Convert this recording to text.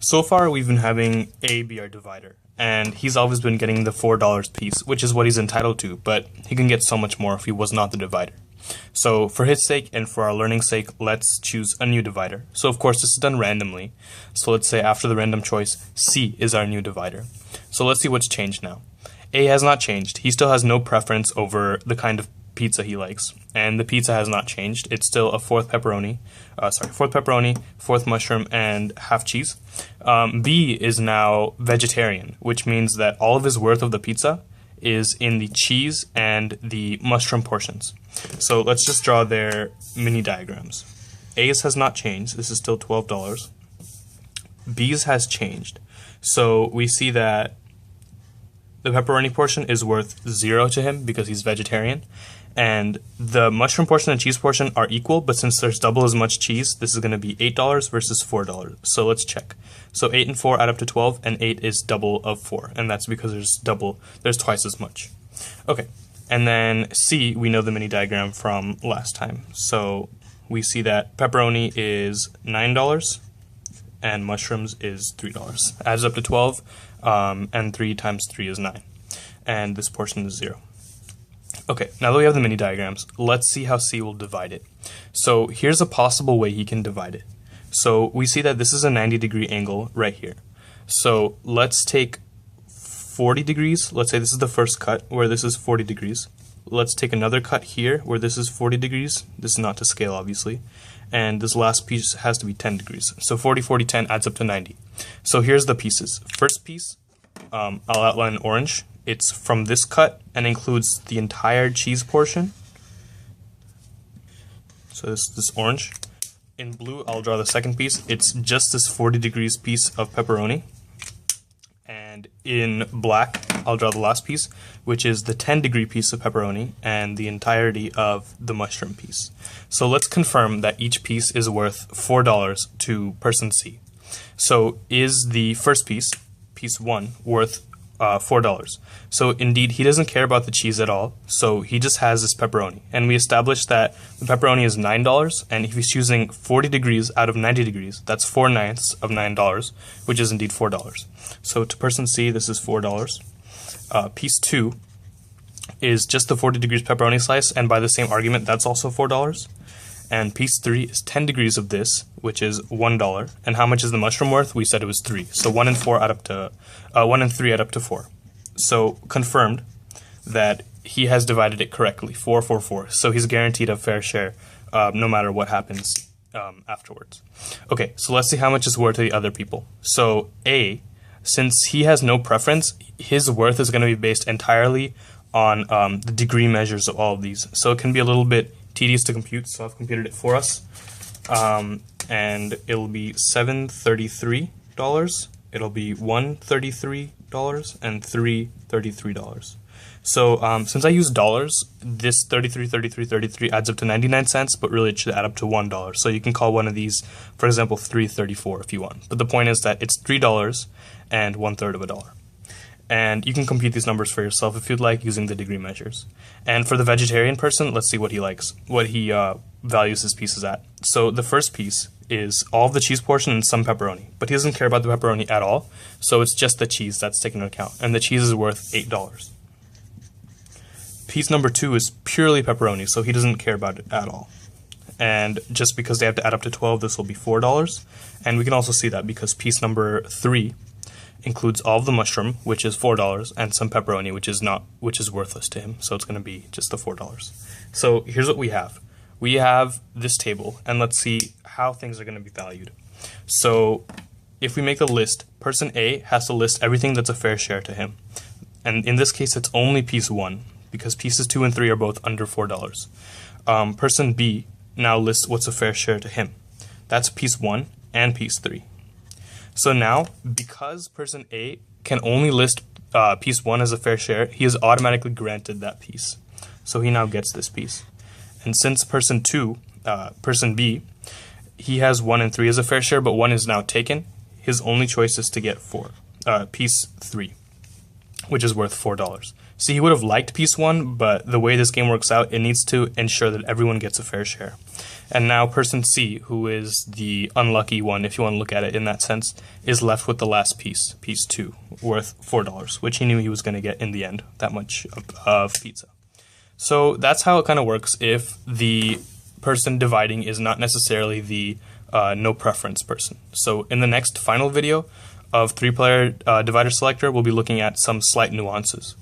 So far, we've been having A be our divider, and he's always been getting the $4 piece, which is what he's entitled to, but he can get so much more if he was not the divider. So for his sake and for our learning's sake, let's choose a new divider. So of course, this is done randomly. So let's say after the random choice, C is our new divider. So let's see what's changed now. A has not changed. He still has no preference over the kind of pizza he likes, and the pizza has not changed. It's still a fourth pepperoni, fourth mushroom, and half cheese. B is now vegetarian, which means that all of his worth of the pizza is in the cheese and the mushroom portions. So let's just draw their mini diagrams. A's has not changed. This is still $12. B's has changed. So we see that the pepperoni portion is worth 0 to him because he's vegetarian, and the mushroom portion and cheese portion are equal, but since there's double as much cheese, this is going to be $8 versus $4. So let's check. So 8 and 4 add up to 12, and 8 is double of 4, and that's because there's twice as much. Okay, and then C, we know the mini diagram from last time. So we see that pepperoni is $9, and mushrooms is $3. Adds up to 12, and 3 times 3 is 9. And this portion is 0. Okay, now that we have the mini diagrams, let's see how C will divide it. So here's a possible way he can divide it. So we see that this is a 90-degree angle right here. So let's take 40 degrees. Let's say this is the first cut where this is 40 degrees. Let's take another cut here where this is 40 degrees. This is not to scale, obviously. And this last piece has to be 10 degrees. So 40, 40, 10 adds up to 90. So here's the pieces. First piece, I'll outline in orange. It's from this cut and includes the entire cheese portion. So this orange. In blue, I'll draw the second piece. It's just this 40 degrees piece of pepperoni. And in black, I'll draw the last piece, which is the 10-degree piece of pepperoni and the entirety of the mushroom piece. So let's confirm that each piece is worth $4 to person C. So is the first piece, piece 1, worth $4? So indeed, he doesn't care about the cheese at all, so he just has this pepperoni. And we established that the pepperoni is $9, and if he's choosing 40 degrees out of 90 degrees, that's 4/9 of $9, which is indeed $4. So to person C, this is $4. Piece 2 is just the 40 degrees pepperoni slice, and by the same argument, that's also $4. And piece 3 is 10 degrees of this, which is $1. And how much is the mushroom worth? We said it was 3. So 1 and 3 add up to 4. So confirmed that he has divided it correctly, 4, 4, 4. So he's guaranteed a fair share, no matter what happens afterwards. Okay, so let's see how much is worth to the other people. So A, since he has no preference, his worth is going to be based entirely on the degree measures of all of these. So it can be a little bit tedious to compute, so I've computed it for us. And it'll be $733, it'll be $133, and $333. So since I use dollars, this 33 adds up to 99 cents, but really it should add up to $1. So you can call one of these, for example, 334 if you want. But the point is that it's $3 and 1/3 of a dollar. And you can compute these numbers for yourself if you'd like using the degree measures. And for the vegetarian person, let's see what he likes, what he values his pieces at. So the first piece is all of the cheese portion and some pepperoni, but he doesn't care about the pepperoni at all, so it's just the cheese that's taken into account, and the cheese is worth $8. Piece number 2 is purely pepperoni, so he doesn't care about it at all. And just because they have to add up to 12, this will be $4. And we can also see that because piece number 3 includes all of the mushroom, which is $4, and some pepperoni, which is worthless to him. So it's going to be just the $4. So here's what we have. We have this table, and let's see how things are going to be valued. So if we make a list, person A has to list everything that's a fair share to him. And in this case, it's only piece 1, because pieces 2 and 3 are both under $4. Person B now lists what's a fair share to him. That's piece 1 and piece 3. So now, because person A can only list piece 1 as a fair share, he is automatically granted that piece. So he now gets this piece. And since person B, he has 1 and 3 as a fair share, but 1 is now taken, his only choice is to get piece 3, which is worth $4. See, he would have liked piece 1, but the way this game works out, it needs to ensure that everyone gets a fair share. And now person C, who is the unlucky one, if you want to look at it in that sense, is left with the last piece, piece 2, worth $4, which he knew he was going to get in the end, that much of pizza. So that's how it kind of works if the person dividing is not necessarily the no preference person. So in the next final video of 3-player divider selector, we'll be looking at some slight nuances.